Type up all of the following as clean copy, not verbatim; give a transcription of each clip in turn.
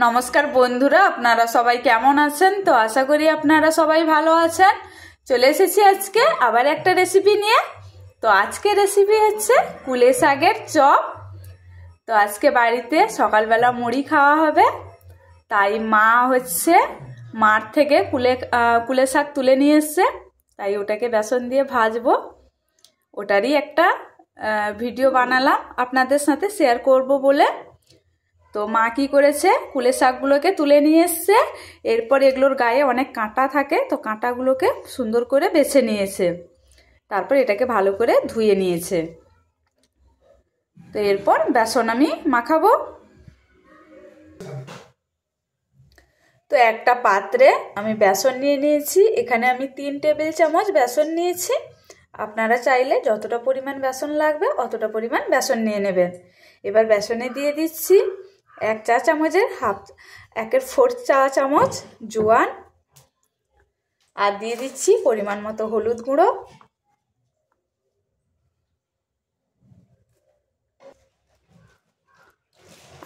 নমস্কার বন্ধুরা, আপনারা সবাই কেমন আছেন? তো আশা করি আপনারা সবাই ভালো আছেন। চলে এসেছি আজকে আবার একটা রেসিপি নিয়ে। তো আজকে রেসিপি হচ্ছে কুলে শাকের চপ। তো আজকে বাড়িতে সকালবেলা মুড়ি খাওয়া হবে, তাই মা মাঠ থেকে কুলে শাক তুলে নিয়ে এসছে, তাই ওটাকে বেসন দিয়ে ভাজবো। ওটারই একটা ভিডিও বানালাম আপনাদের সাথে শেয়ার করব বলে। তো মা কি করেছে, কুলে শাকগুলোকে তুলে নিয়ে এসছে, এরপর এগুলোর গায়ে অনেক কাঁটা থাকে, তো কাঁটাগুলোকে সুন্দর করে বেছে নিয়েছে, তারপর এটাকে ভালো করে ধুয়ে নিয়েছে। তো এরপর বেসন আমি মাখাবো। তো একটা পাত্রে আমি বেসন নিয়ে নিয়েছি, এখানে আমি 3 টেবিল চামচ বেসন নিয়েছি। আপনারা চাইলে যতটা পরিমাণ বেসন লাগবে অতটা পরিমাণ বেসন নিয়ে নেবেন। এবার বেসনে দিয়ে দিচ্ছি 1 চা চামচের 1/4 চা চামচ জোয়ান, আর দিয়ে দিচ্ছি পরিমাণ মতো হলুদ গুঁড়ো,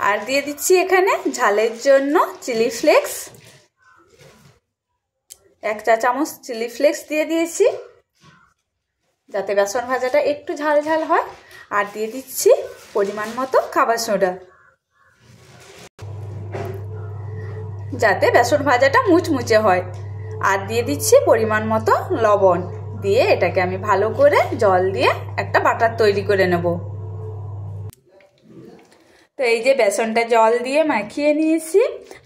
আর দিয়ে দিচ্ছি এখানে ঝালের জন্য চিলি ফ্লেক্স, 1 চা চামচ চিলি ফ্লেক্স দিয়ে দিয়েছি যাতে বেসন ভাজাটা একটু ঝাল ঝাল হয়। আর দিয়ে দিচ্ছি পরিমাণ মতো খাবার সোডা যাতে বেসন ভাজাটা মুচমুচে হয়। আর দিয়ে দিচ্ছি পরিমাণ মতো লবণ, দিয়ে এটাকে আমি ভালো করে জল দিয়ে একটা বাটার তৈরি করে নেব। তো এই যে বেসনটা জল দিয়ে মাখিয়ে নিয়েছি,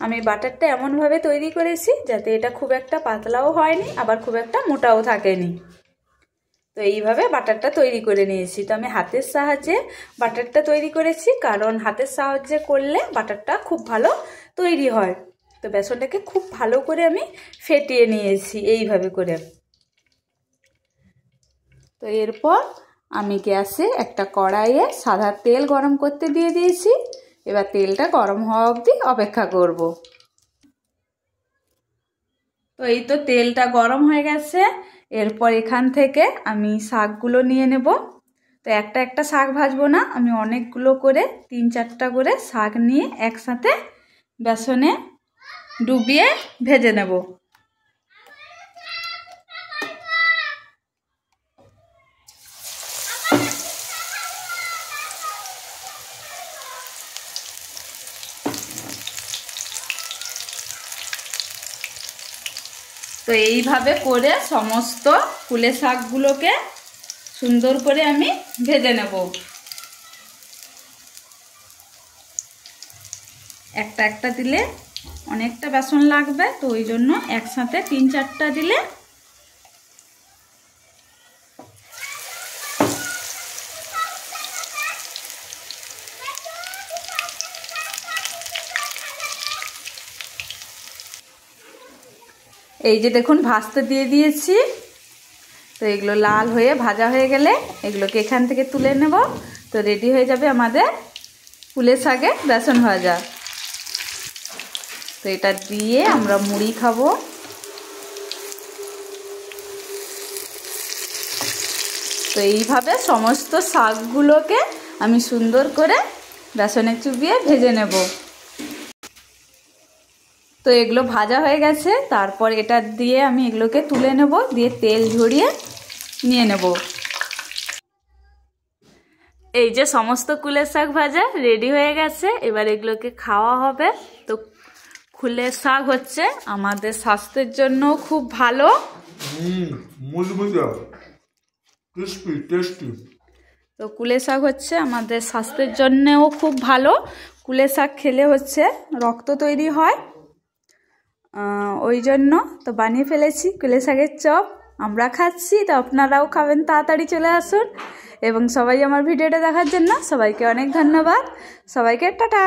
আমি বাটারটা এমনভাবে তৈরি করেছি যাতে এটা খুব একটা পাতলাও হয়নি আবার খুব একটা মোটাও থাকেনি। তো এইভাবে বাটারটা তৈরি করে নিয়েছি। তো আমি হাতের সাহায্যে বাটারটা তৈরি করেছি, কারণ হাতের সাহায্যে করলে বাটারটা খুব ভালো তৈরি হয়। তো বেসনটাকে খুব ভালো করে আমি ফেটিয়ে নিয়েছি এইভাবে করে। তো এরপর আমি গ্যাসে একটা কড়াইয়ে সাদা তেল গরম করতে দিয়ে দিয়েছি। এবার তেলটা গরম হওয়া অবধি অপেক্ষা করব। তো এই তো তেলটা গরম হয়ে গেছে, এরপর এখান থেকে আমি শাকগুলো নিয়ে নেব। তো একটা একটা শাক ভাজবো না, আমি অনেকগুলো করে 3-4টা করে শাক নিয়ে একসাথে বেসনে ডুবিয়ে ভেজে নেব। তো এইভাবে করে সমস্ত কুলে শাকগুলোকে সুন্দর করে আমি ভেজে নেব। একটা একটা দিলে অনেকটা বেসন লাগবে, তো ওই জন্য একসাথে 3-4টা দিলে এই যে দেখুন ভাজতে দিয়ে দিয়েছি। তো এগুলো লাল হয়ে ভাজা হয়ে গেলে এগুলোকে এখান থেকে তুলে নেব। তো রেডি হয়ে যাবে আমাদের কুলে শাকের বেসন ভাজা। তো এটা দিয়ে আমরা মুড়ি খাবো। তো এইভাবে সমস্ত শাকগুলোকে আমি সুন্দর করে বেসনে চুবিয়ে ভেজে নেব। তো এগুলো ভাজা হয়ে গেছে, তারপর এটা দিয়ে আমি এগুলোকে তুলে নেব, দিয়ে তেল ঝরিয়ে নিয়ে নেব। এই যে সমস্ত কুলের শাক ভাজা রেডি হয়ে গেছে, এবার এগুলোকে খাওয়া হবে। তো কুলের শাক হচ্ছে আমাদের স্বাস্থ্যের জন্য খুব ভালো। তো কুলের শাক হচ্ছে আমাদের স্বাস্থ্যের জন্যও খুব ভালো। কুলের শাক খেলে হচ্ছে রক্ত তৈরি হয়, ওই জন্য তো বানিয়ে ফেলেছি কুলে শাকের চপ। আমরা খাচ্ছি, তো আপনারাও খাবেন, তাড়াতাড়ি চলে আসুন। এবং সবাই আমার ভিডিওটা দেখার জন্য সবাইকে অনেক ধন্যবাদ। সবাইকে টাটা।